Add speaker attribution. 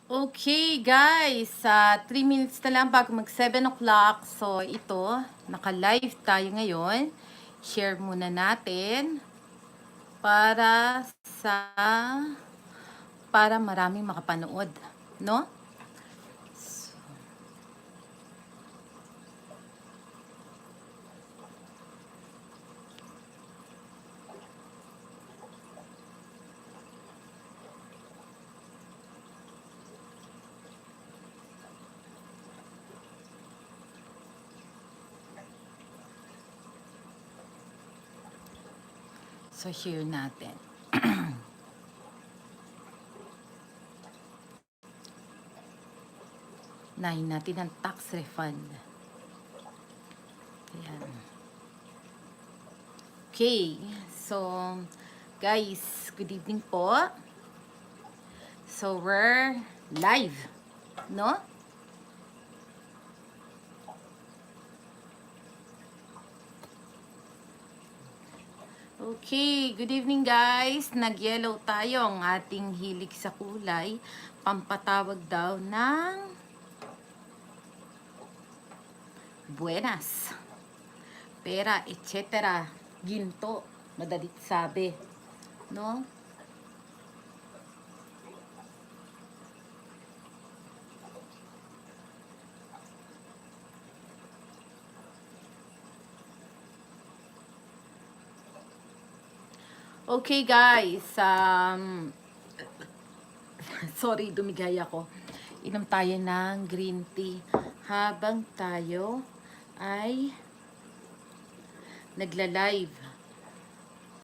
Speaker 1: Okay guys, sa 3 minutes na lang bago mag 7 o'clock. So ito, naka-live tayo ngayon. Share muna natin para sa para maraming makapanood, no? So share natin. Nahin natin ang tax refund. Ayan. Okay, so guys, good evening po. So we're live, no? Okay, good evening guys. Nag-yellow tayo ang ating hilig sa kulay. Pampatawag daw ng buenas, pera, etc. Ginto, madalit sabi, no? Okay guys, sorry, dumigay ako. Inom tayo ng green tea habang tayo ay nagla-live.